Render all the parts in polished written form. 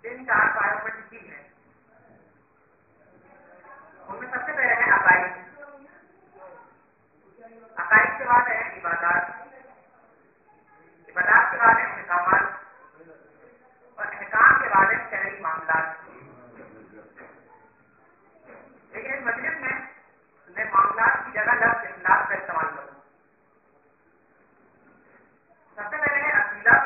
جن 4 پاروں پر ٹکی ہے ان میں سب سے پہلے ہے عقائد. عقائد کے بعد ہے عبادات. عبادات کے بعد ہے احکامات. اور احکام کے بعد ہے شرعی معاملات. لیکن اس مجلس میں معاملات کی جگہ لفظ اخلاق کا استعمال کروں. سب سے پہلے ہے عقیدہ.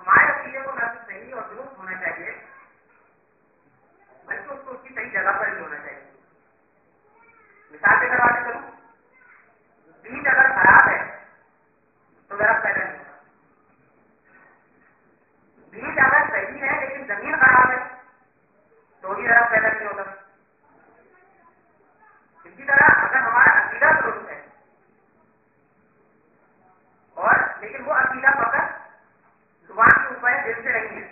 ہمارے عقیدے کو نہ صحیح اور درست ہونا چاہیے بلکہ اس کو اس کی صحیح جگہ پر ہی ہونا چاہیے. مثال کے طور پر کروں, بیج اگر خراب ہے تو درخت پیدا نہیں ہوگا. بیج اگر صحیح ہے لیکن زمین خراب ہے تو بھی درخت پیدا نہیں ہوگا. اسی طرح اگر ہمارا عقیدہ درست ہے اور لیکن وہ عقیدہ فقط زبان کے اوپر ہے, دل سے نہیں ہے,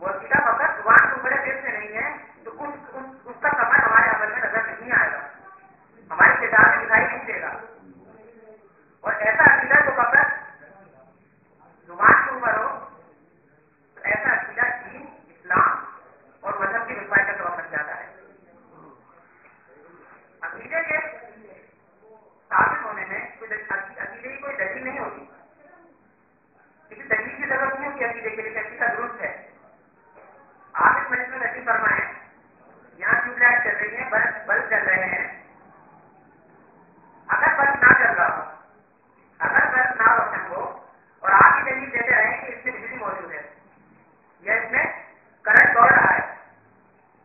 وہ عقیدہ فقط زبان کے اوپر ہے, دل سے نہیں ہے, تو اس کا سفر ہمارے عمل میں نظر نہیں آئے گا, ہمارے کردار میں دکھائی نہیں دے گا. اور ایسا عقیدہ جو فقط زبان کے اوپر ہو تو ایسا عقیدہ دین, اسلام اور مذہب کی رسوائی کا سبب بن جاتا ہے. عقیدے کے ثابت ہونے میں عقیدے کی کوئی دلیل نہیں ہوتی. کسی دلیل کی ضرورت نہیں ہوتی عقیدے کے لیے. عقیدہ درست ہے. آپ اس مجلس میں نصیب فرمائیں, یہاں ٹیوب لائٹ چل رہی ہے, بلب چل رہے ہیں. اگر بلب نہ چل رہا ہو, اگر بلب نہ روشن ہو اور آپ کی دلیل دیتے رہیں کہ اس میں بجلی موجود ہے یا اس میں کرنٹ دوڑ رہا ہے,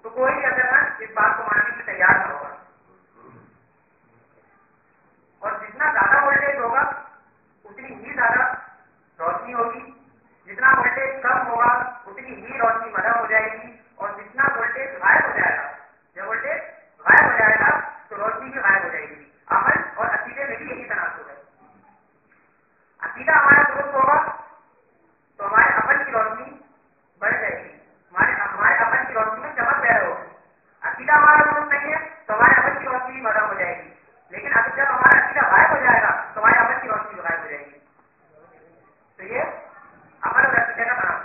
تو کوئی بھی اگر اس بات کو ماننے کے لیے تیار نہ ہوگا. اور جتنا زیادہ وولٹیج ہوگا اتنی ہی زیادہ روشنی ہوگی, جتنا وولٹیج کم ہوگا اتنی ہی روشنی مدھم ہو جائے گی, اور جتنا وولٹیج غائب ہو جائے گا, جب وولٹیج غائب ہو جائے گا تو روشنی بھی غائب ہو جائے گی. عمل اور عقیدے میں بھی یہی تناسب ہے. عقیدہ ہمارا درست ہوگا تو ہمارے عمل کی روشنی بڑھ جائے گی, ہمارے عمل کی روشنی میں چمک پیدا ہوگی. عقیدہ ہمارا درست نہیں ہے تو ہمارے عمل کی روشنی بھی مدھم ہو جائے گی, لیکن اب جب ہمارا عقیدہ غائب ہو جائے گا تو ہمارے عمل کی روشنی بھی غائب ہو جائے گی. تو یہ عمل اور عقیدے کا تناسب.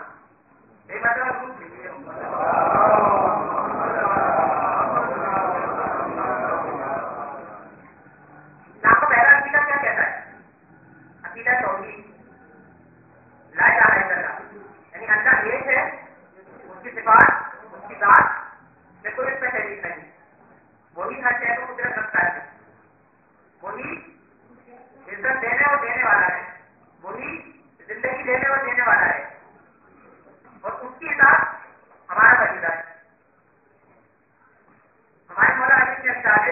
یہ مطلب درست نہیں ہے. اسلام کا پہلا عقیدہ کیا کہتا ہے؟ عقیدہ توحید, لا الہ الا اللہ, یعنی اللہ ایک ہے, اس کی صفات, اس کی ذات میں کوئی اس میں شریک نہیں, وہی ہر شے کو قدرت رکھتا ہے, وہی عزت دینے اور دینے والا ہے, وہی زندگی دینے اور دینے والا ہے, اور اس کی اطاعت ہمارا فریضہ ہے. ہمارے مولا علی کے اشعار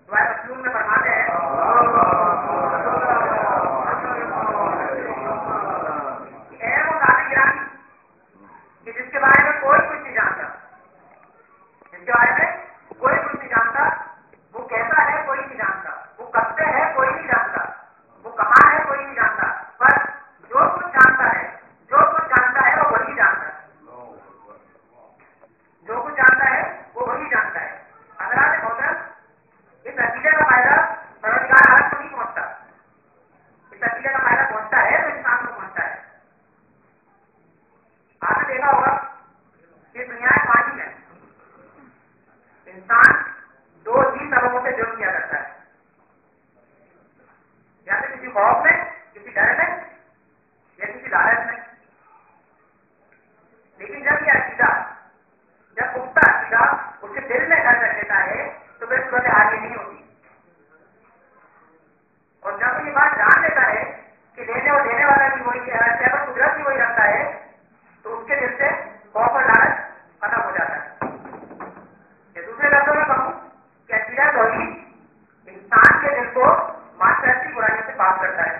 دعائے مصنون میں فرماتے ہیں کہ اے وہ ذات گرامی کہ جس کے بارے میں کوئی کچھ نہیں جانتا, جس کے بارے میں کوئی کچھ نہیں جانتا, وہ کیسا ہے کوئی نہیں جانتا, وہ کب سے ہے کوئی نہیں جانتا, وہ کہاں ہے کوئی نہیں جانتا, پر جو کچھ جانتا ہے وہ وہی جانتا ہے, جو کچھ جانتا ہے وہ وہی جانتا ہے. حضرات محترم, اس عقیدے کا فائدہ پروردگار عالم کو نہیں پہنچتا, اس عقیدے کا فائدہ پہنچتا ہے تو انسان کو پہنچتا ہے. آپ نے دیکھا ہوگا کہ دنیا پانی میں انسان 2 ہی سببوں سے جرم کیا کرتا ہے, یا تو کسی خوف میں, کسی ڈر میں, یا کسی لالچ میں. لیکن جب یہ عقیدہ, جب پختہ عقیدہ اس کے دل میں گھر کر لیتا ہے تو پھر صورت حال یہ نہیں ہوتی. اور جب وہ یہ بات جان لیتا ہے کہ دینے اور دینے والا بھی وہی ہے, ہر شے پر قدرت بھی وہی رکھتا ہے, تو اس کے دل سے خوف اور لالچ ختم ہو جاتا ہے. یہ دوسرے لفظوں میں کہوں کہ عقیدہ توحید انسان کے دل کو معاشرتی برائیوں سے پاک کرتا ہے.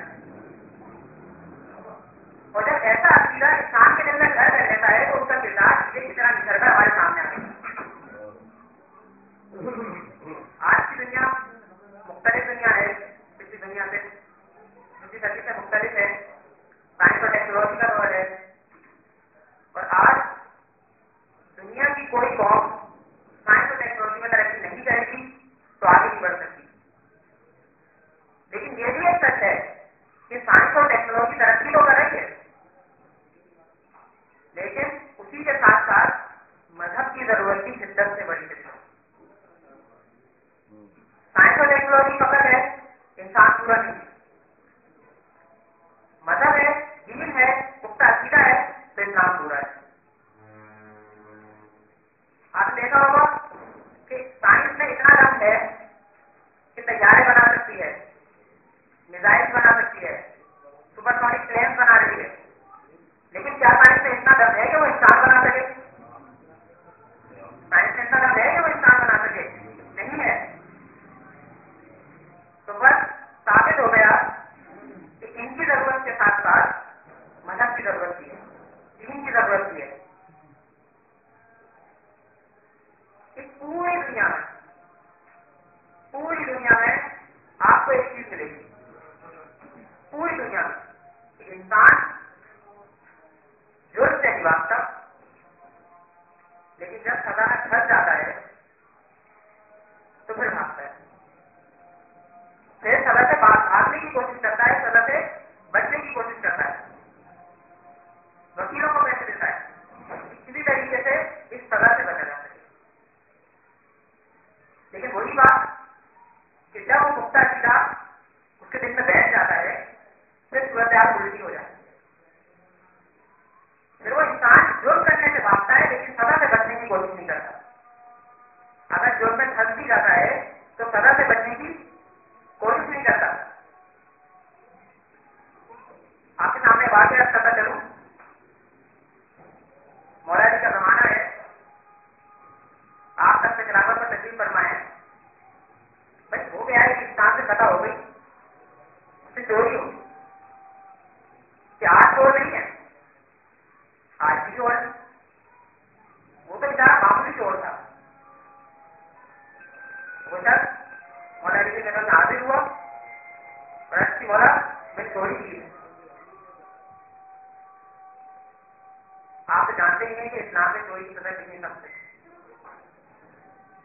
اور جب ایسا عقیدہ انسان کے دل میں گھر کر لیتا ہے تو اس کا کردار یہ کی طرح نکل کر ہمارے سامنے آ گیا. آج کی دنیا مختلف دنیا ہے, پچھلی دنیا سے, پچھلی صدی سے مختلف ہے. سائنس اور ٹیکنالوجی کا دور ہے, اور آج دنیا کی کوئی قوم سائنس اور ٹیکنالوجی میں ترقی نہیں کرے گی تو آگے نہیں بڑھ سکتی. لیکن یہ بھی ایک سچ ہے کہ سائنس اور ٹیکنالوجی ترقی تو کر رہی ہے, एस्ट्रोनॉटिक प्लेन बना रही है, लेकिन क्या साइंस में इतना दम है कि वो इंसान बना सके? साइंस में इतना दम है कि वो इंसान बना सके? नहीं है। तो बस साबित हो गया कि इनकी जरूरत के साथ साथ मजहब की जरूरत भी है, दीन की जरूरत भी है। इस पूरी दुनिया में आपको एक चीज मिलेगी, पूरी दुनिया में इंसान जुर्म से नहीं भागता, लेकिन जब सजा में फंस जाता है तो फिर भागता है, फिर सजा से भागने की कोशिश करता है, सजा से बचने की कोशिश करता है, वकीलों को पैसे देता है किसी तरीके से इस सजा से बचा जा सके। लेकिन वही बात कि जब वो मुक्ता सीधा उसके दिल में बैठ जाता है, फिर सूरत हाल उल्टी हो जाती है। फिर वो इंसान जुर्म करने से भागता है, लेकिन सजा से बचने की कोशिश नहीं करता। अगर जुर्म में फंस भी जाता है तो सजा से बचने की कोशिश नहीं करता। आपके सामने वाकया करता चलूं, मौलाना का जमाना है, आप तक खिलाफत पर तस्लीम फरमाए, भाई हो गया है कि इंसान से खता हो गई, उससे चोरी हो, कि आज चोर नहीं है, आज भी चोर है, वो तो बेचारा मामूली चोर था, वो जब मौलाना के जगह में हाजिर हुआ और अच्छी बोला मैं चोरी की है। आप जानते ही हैं कि इस्लाम में चोरी की सजा कितनी सख्त है,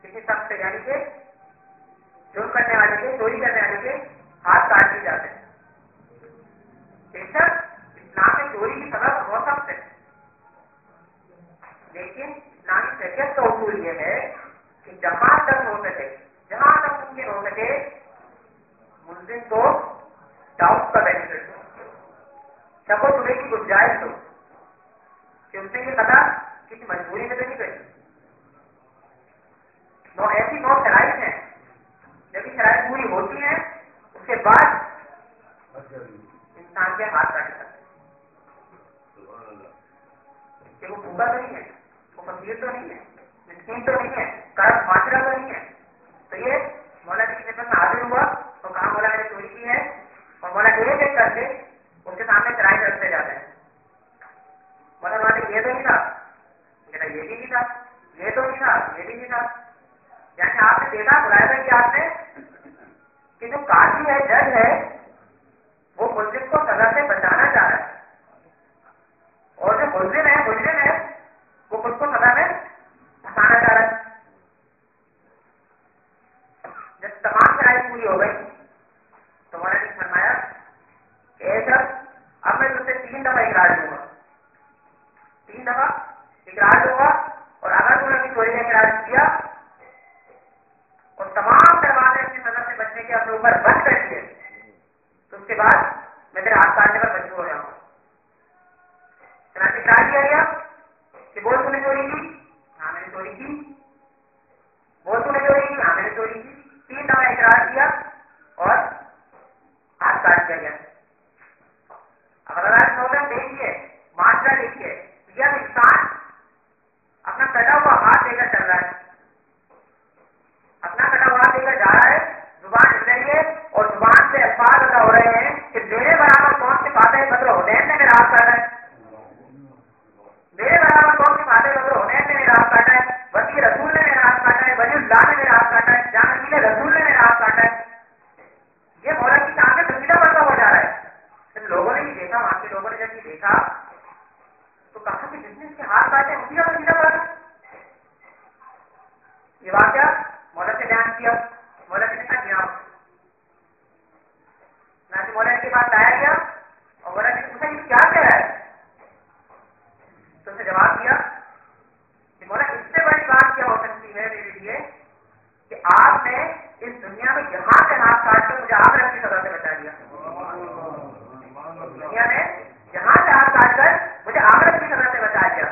कितनी सख्त है, यानी कि जुर्म करने वाले के, चोरी करने वाले के हाथ काट दिए जाते हैं। बेशक इस्लाम में चोरी की सजा बहुत सख्त है, लेकिन इस्लामी शरीयत का उसूल यह है कि जहां तक हो सके, जहां तक मुमकिन हो सके, मुल्जिम को डाउट का बेनिफिट दो, शको शुबे की गुंजाइश दो कि उसने ये कहा किसी मजबूरी में तो नहीं करी। ऐसी 9 शराइत है, जब ये शराइत पूरी होती है उसके बाद इंसान के हाथ काटे जाते हैं। कि वो भूखा तो नहीं है, वो फकीर तो नहीं है, मिस्कीन तो नहीं है, कर्ज माजरा तो नहीं है। तो ये मौलाना की खिदमत में हाजिर हुआ तो कहा मौला मैंने चोरी की है, और मौला एक एक करके उसके सामने शराइत रखते जाते हैं। मौलाना वाले ये तो नहीं था, ये भी नहीं था, ये तो नहीं था, ये भी नहीं था। यानी आपने देखा मुलायजा कि आपने कि जो काजी है, जज है, वो मुल्जिम को सजा से बचाना चाह रहा है, और जो मुल्जिम है वो खुद को सजा में फंसाना चाह रहा है। जब तमाम शराइत पूरी हो गई तो मौलाना ने फरमाया कि ऐसा अब मैं तुझसे 3 दफा इकरार दूंगा, 3 दफा इकरार दूंगा, और अगर तूने अपनी चोरी का इकरार किया और तमाम दरवाजे अपनी सजा से बचने के अपने ऊपर बंद कर दिए तो उसके बाद मैं तेरे हाथ काटने पर मजबूर हो जाऊंगा। चनाचे इकरार किया गया कि बोल तूने चोरी की? हाँ मैंने चोरी की। बोल तूने चोरी की? हाँ मैंने चोरी की। 3 दफा इकरार किया और हाथ काट दिया गया। अब अगर नौकम देखिए, माशरा देखिए, यह इंसान अपना कटा हुआ हाथ लेकर चल रहा है, अपना कटा हुआ हाथ लेकर जा रहा है, जुबान हिल रही है और जुबान से अल्फाज अदा हो रहे हैं कि मेरे बराबर कौन से फातिह बद्र हुनैन ने मेरा हाथ काटा है, मेरे बराबर कौन से फातिह बद्र हुनैन ने मेरा हाथ काटा है, वली रसूल ने मेरा हाथ काटा है, वलीउल्लाह ने मेरा हाथ काटा है, जानवीर रसूल ने मेरा हाथ काटा है। ये मौला की सामने तस्वीर बढ़ता हो जा रहा है। जब लोगों ने भी देखा, वहां के लोगों ने जब भी देखा तो कहा कि जिसने इसके हाथ काटे उसी का तस्वीर बढ़ा। ये वाकया मौला से बयान किया, मौला ने कहा गया ना कि मौला के पास लाया गया और मौला ने पूछा ये क्या कह रहा है, तो उसने जवाब दिया कि मौला इससे बड़ी बात क्या हो सकती है मेरे लिए कि आपने इस दुनिया में यहाँ से हाथ काट के मुझे आखिरत की सजा से बचा दिया। दुनिया में यहाँ से हाथ काट कर मुझे आखिरत की सजा से बचा दिया।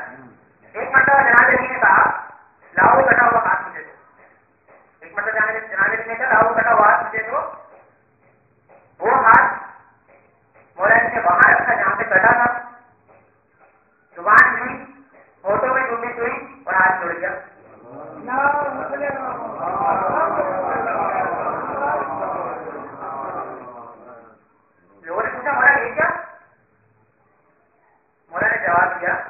एक मरतबा जनाज़े ने कहा लाओ कटा हुआ हाथ मुझे दो, एक मरतबा जनाज़े ने कहा लाओ कटा हुआ हाथ मुझे दो। वो हाथ मौलाना के वहां रखा जहां पे कटा था, जुबान हुई, होठों में चुम्बित हुई और हाथ जुड़ गया। लोगों ने पूछा मौला ये क्या? मौला ने जवाब दिया